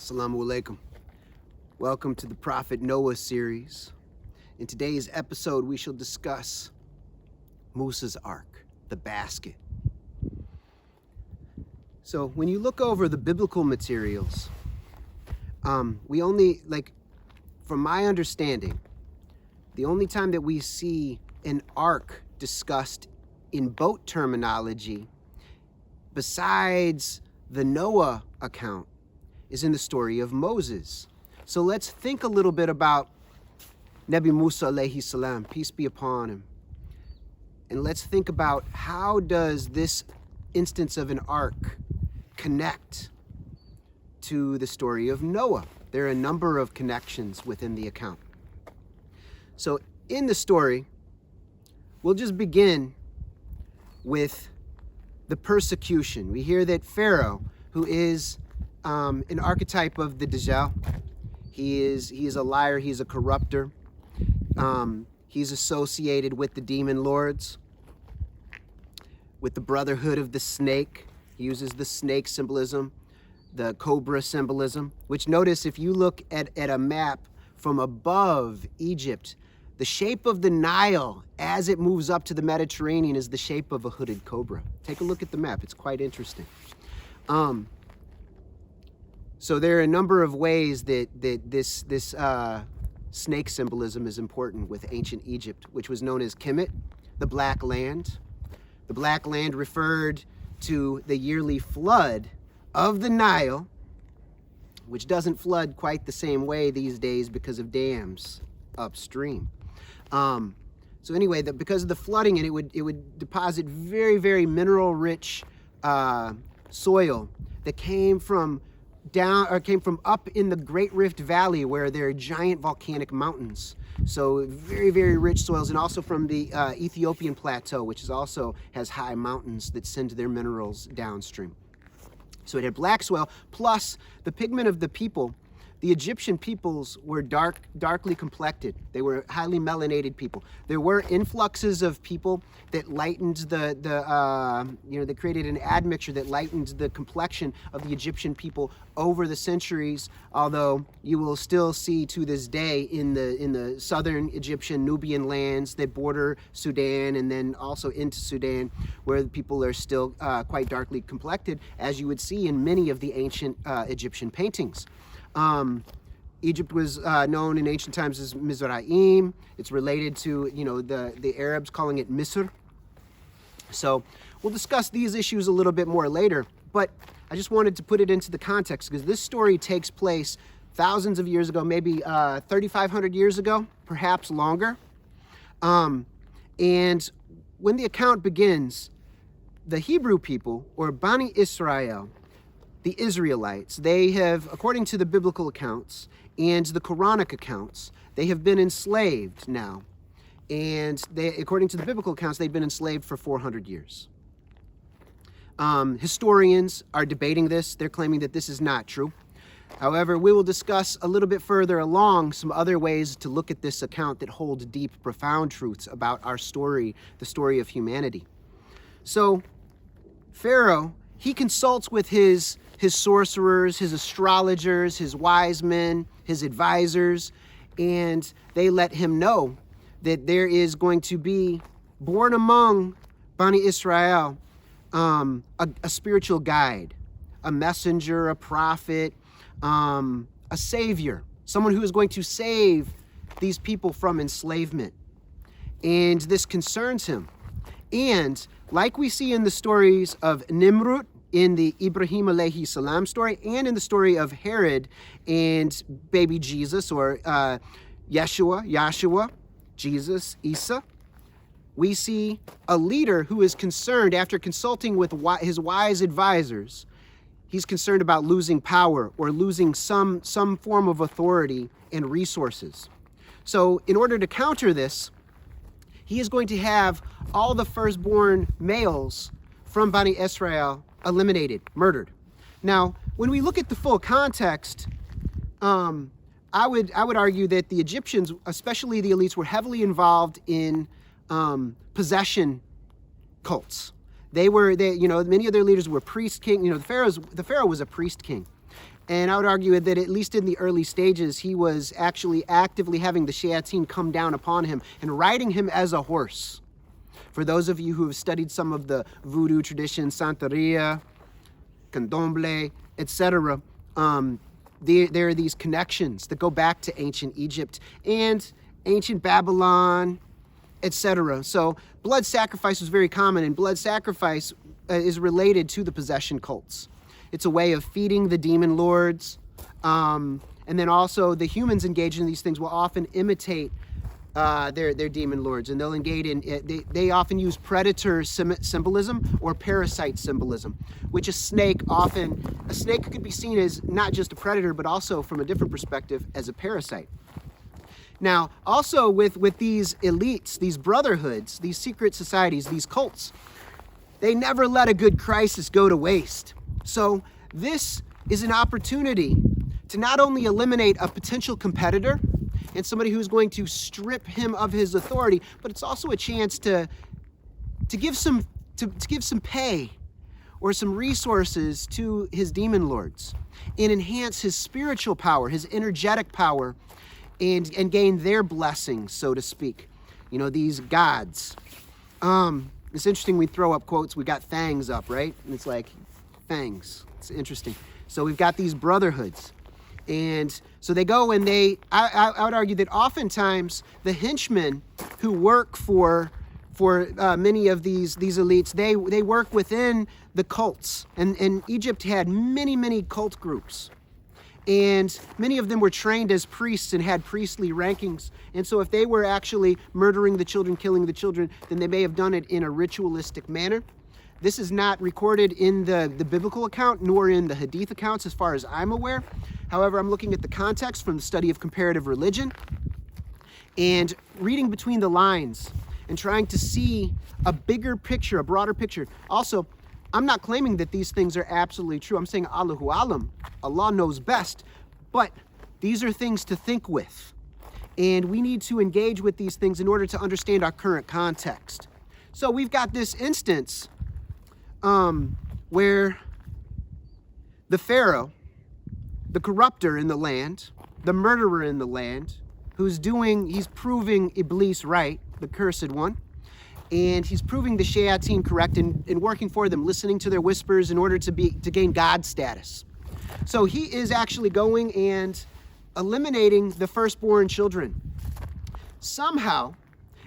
Assalamu alaikum. Welcome to the Prophet Noah series. In today's episode, we shall discuss Musa's Ark, the basket. So when you look over the biblical materials, we only, from my understanding, the only time that we see an ark discussed in boat terminology, besides the Noah account, is in the story of Moses. So let's think a little bit about Nabi Musa alayhi salam, peace be upon him. And let's think about how does this instance of an ark connect to the story of Noah. There are a number of connections within the account. So in the story, we'll just begin with the persecution. We hear that Pharaoh, who is an archetype of the Dajjal, he is a liar, he's a corrupter. He's associated with the demon lords, with the brotherhood of the snake. He uses the snake symbolism, the cobra symbolism, which, notice if you look at a map from above Egypt, the shape of the Nile as it moves up to the Mediterranean is the shape of a hooded cobra. Take a look at the map, it's quite interesting. So there are a number of ways that this snake symbolism is important with ancient Egypt, which was known as Kemet, the Black Land. The Black Land referred to the yearly flood of the Nile, which doesn't flood quite the same way these days because of dams upstream. So anyway, because of the flooding, and it would deposit very, very mineral-rich soil that came from up in the Great Rift Valley, where there are giant volcanic mountains. So very, very rich soils, and also from the Ethiopian plateau, which also has high mountains that send their minerals downstream. So it had black soil, plus the pigment of the people. The Egyptian peoples were darkly complected. They were highly melanated people. There were influxes of people that lightened they created an admixture that lightened the complexion of the Egyptian people over the centuries, although you will still see to this day in the southern Egyptian Nubian lands that border Sudan and then also into Sudan, where the people are still quite darkly complected, as you would see in many of the ancient Egyptian paintings. Egypt was known in ancient times as Mizraim. It's related to, the Arabs calling it Misr. So we'll discuss these issues a little bit more later, but I just wanted to put it into the context because this story takes place thousands of years ago, maybe 3,500 years ago, perhaps longer. And when the account begins, the Hebrew people, or Bani Israel, the Israelites, they have, according to the biblical accounts and the Quranic accounts, they have been enslaved now. And according to the biblical accounts, they've been enslaved for 400 years. Historians are debating this. They're claiming that this is not true. However, we will discuss a little bit further along some other ways to look at this account that hold deep, profound truths about our story, the story of humanity. So, Pharaoh, he consults with his sorcerers, his astrologers, his wise men, his advisors, and they let him know that there is going to be born among Bani Israel a spiritual guide, a messenger, a prophet, a savior, someone who is going to save these people from enslavement. And this concerns him. And like we see in the stories of Nimrud, in the Ibrahim alayhi salam story, and in the story of Herod and baby Jesus, or Yeshua, Jesus, Isa, we see a leader who is concerned, after consulting with his wise advisors, he's concerned about losing power or losing some form of authority and resources. So in order to counter this, he is going to have all the firstborn males from Bani Israel eliminated, murdered. Now, when we look at the full context, I would argue that the Egyptians, especially the elites, were heavily involved in possession cults. Many of their leaders were priest king. The Pharaoh was a priest king, And I would argue that at least in the early stages, he was actually actively having the shayateen come down upon him and riding him as a horse. For those of you who have studied some of the voodoo traditions, Santeria, Candomblé, etc., there are these connections that go back to ancient Egypt and ancient Babylon, etc. So blood sacrifice was very common, and blood sacrifice is related to the possession cults. It's a way of feeding the demon lords, and then also the humans engaged in these things will often imitate their demon lords, and they'll engage in, they often use predator symbolism or parasite symbolism, which a snake could be seen as not just a predator, but also from a different perspective as a parasite. Now, also with these elites, these brotherhoods, these secret societies, these cults, they never let a good crisis go to waste. So this is an opportunity to not only eliminate a potential competitor and somebody who's going to strip him of his authority, but it's also a chance to give some pay or some resources to his demon lords and enhance his spiritual power, his energetic power, and gain their blessings, so to speak. You know, these gods. It's interesting, we throw up quotes, we got fangs up, right? And it's like, fangs. It's interesting. So we've got these brotherhoods. And so they go and I would argue that oftentimes the henchmen who work for many of these elites, they work within the cults. And Egypt had many cult groups. And many of them were trained as priests and had priestly rankings. And so if they were actually murdering the children, killing the children, then they may have done it in a ritualistic manner. This is not recorded in the biblical account, nor in the Hadith accounts as far as I'm aware. However, I'm looking at the context from the study of comparative religion and reading between the lines and trying to see a bigger picture, a broader picture. Also, I'm not claiming that these things are absolutely true. I'm saying Allahu Alam, Allah knows best, but these are things to think with. And we need to engage with these things in order to understand our current context. So we've got this instance where the Pharaoh, the corrupter in the land, the murderer in the land, he's proving Iblis right, the cursed one, and he's proving the shayateen correct and working for them, listening to their whispers in order to gain God status. So he is actually going and eliminating the firstborn children. Somehow,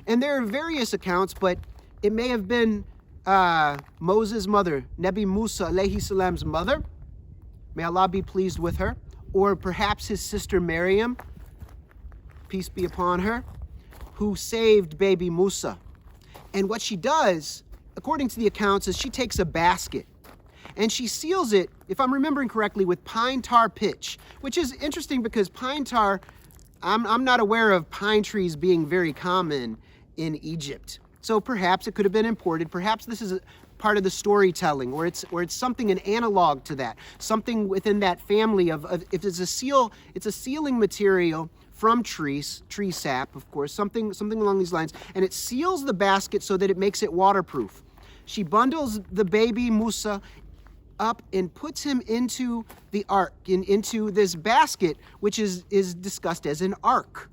and there are various accounts, but it may have been Moses' mother, Nabi Musa alayhi salam's mother, may Allah be pleased with her, or perhaps his sister Miriam, peace be upon her, who saved baby Musa. And what she does, according to the accounts, is she takes a basket and she seals it, if I'm remembering correctly, with pine tar pitch, which is interesting because pine tar, I'm not aware of pine trees being very common in Egypt. So perhaps it could have been imported. Perhaps this is part of the storytelling, or it's something, an analog to that, something within that family of if it's a seal, it's a sealing material from tree sap, of course, something along these lines, and it seals the basket so that it makes it waterproof. She bundles the baby Musa up and puts him into the ark, into this basket, which is discussed as an ark.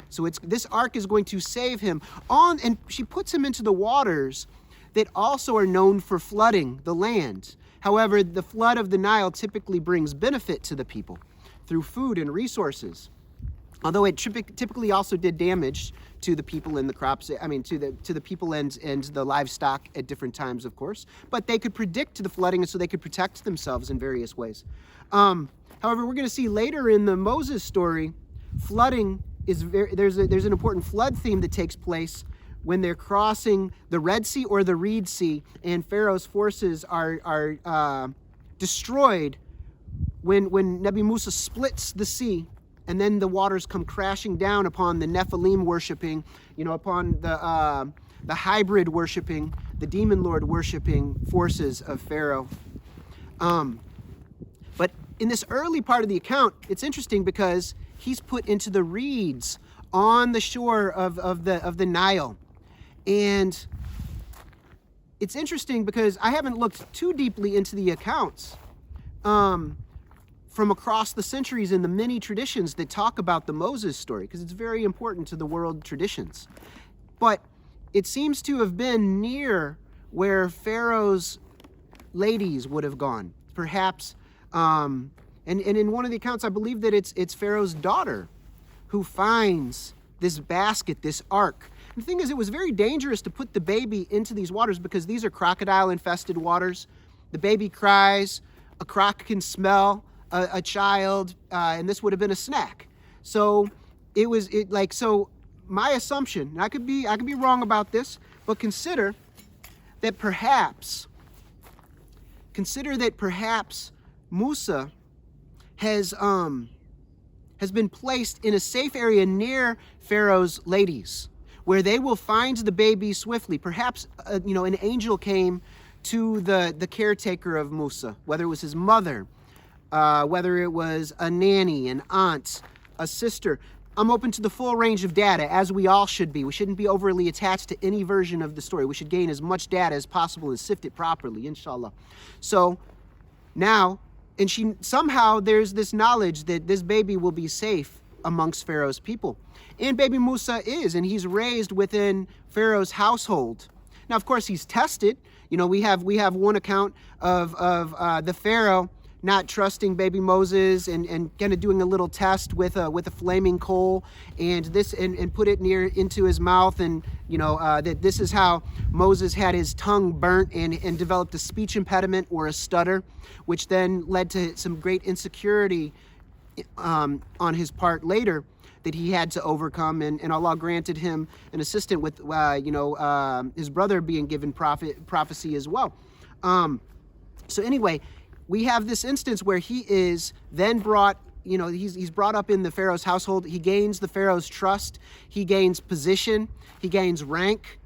So this ark is going to save him and she puts him into the waters that also are known for flooding the land. However, the flood of the Nile typically brings benefit to the people through food and resources. Although it typically also did damage to the people and the crops, to the people and the livestock at different times, of course. But they could predict the flooding, and so they could protect themselves in various ways. However, we're going to see later in the Moses story, flooding is there's an important flood theme that takes place when they're crossing the Red Sea or the Reed Sea, and Pharaoh's forces are destroyed when Nabi Musa splits the sea. And then the waters come crashing down upon the Nephilim worshiping, upon the hybrid worshiping, the demon lord worshiping forces of Pharaoh. But in this early part of the account, it's interesting because he's put into the reeds on the shore of the Nile. And it's interesting because I haven't looked too deeply into the accounts. from across the centuries in the many traditions that talk about the Moses story, because it's very important to the world traditions. But it seems to have been near where Pharaoh's ladies would have gone. Perhaps, and in one of the accounts, I believe that it's Pharaoh's daughter who finds this basket, this ark. And the thing is, it was very dangerous to put the baby into these waters because these are crocodile-infested waters. The baby cries, a croc can smell a child, and this would have been a snack. So so my assumption, and I could be wrong about this, but consider that perhaps Musa has been placed in a safe area near Pharaoh's ladies, where they will find the baby swiftly. Perhaps an angel came to the caretaker of Musa, whether it was his mother, whether it was a nanny, an aunt, a sister. I'm open to the full range of data, as we all should be. We shouldn't be overly attached to any version of the story. We should gain as much data as possible and sift it properly, inshallah. So now, somehow there's this knowledge that this baby will be safe amongst Pharaoh's people. And baby Musa is, and he's raised within Pharaoh's household. Now, of course, he's tested. We have one account of the Pharaoh not trusting baby Moses and kind of doing a little test with a flaming coal and put it into his mouth, and that this is how Moses had his tongue burnt and developed a speech impediment or a stutter, which then led to some great insecurity on his part later that he had to overcome, and Allah granted him an assistant with his brother being given prophecy as well. So anyway, we have this instance where he is then brought, he's brought up in the Pharaoh's household. He gains the Pharaoh's trust. He gains position. He gains rank.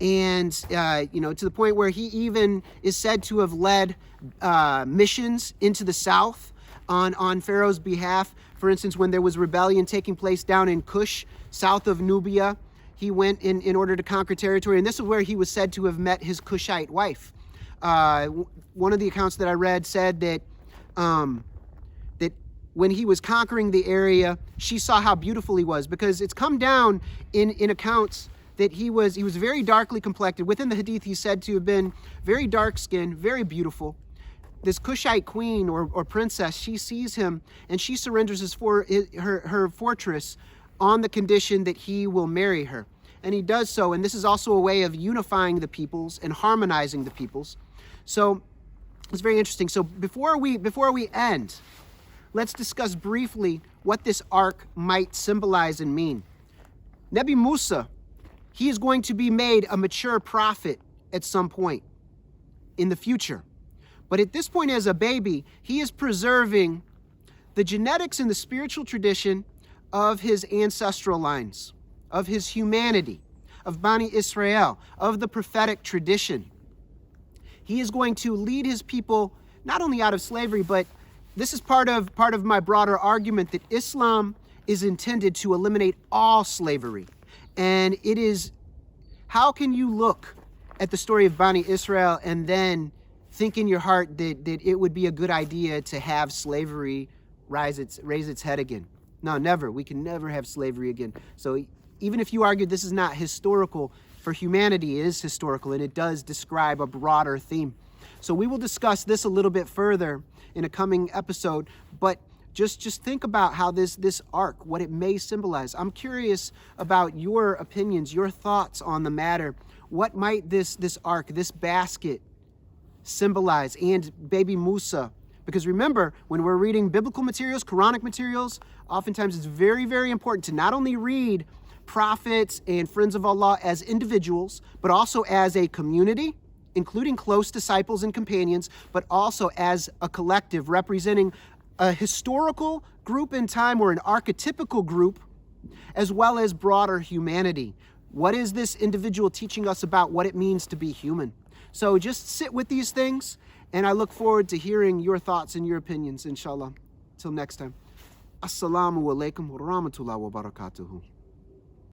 And, to the point where he even is said to have led missions into the south on Pharaoh's behalf. For instance, when there was rebellion taking place down in Kush, south of Nubia, he went in order to conquer territory. And this is where he was said to have met his Kushite wife. One of the accounts that I read said that that when he was conquering the area, she saw how beautiful he was, because it's come down in accounts that he was very darkly complected. Within the hadith, he's said to have been very dark skinned, very beautiful. This Kushite queen or princess, she sees him and she surrenders her fortress on the condition that he will marry her. And he does so, and this is also a way of unifying the peoples and harmonizing the peoples. So it's very interesting. So before we end, let's discuss briefly what this ark might symbolize and mean. Nabi Musa, he is going to be made a mature prophet at some point in the future. But at this point, as a baby, he is preserving the genetics and the spiritual tradition of his ancestral lines, of his humanity, of Bani Israel, of the prophetic tradition. He is going to lead his people not only out of slavery, but this is part of my broader argument that Islam is intended to eliminate all slavery. And it is, how can you look at the story of Bani Israel and then think in your heart that it would be a good idea to have slavery raise its head again? No, never. We can never have slavery again. So even if you argue this is not historical, for humanity it is historical, and it does describe a broader theme. So we will discuss this a little bit further in a coming episode, but just think about how this ark, what it may symbolize. I'm curious about your opinions, your thoughts on the matter. What might this ark, this basket symbolize, and baby Musa? Because remember, when we're reading biblical materials, Quranic materials, oftentimes it's very, very important to not only read prophets and friends of Allah as individuals, but also as a community, including close disciples and companions, but also as a collective representing a historical group in time or an archetypical group, as well as broader humanity. What is this individual teaching us about what it means to be human? So just sit with these things, and I look forward to hearing your thoughts and your opinions, inshallah. Till next time. Assalamu alaikum wa rahmatullahi wa barakatuhu.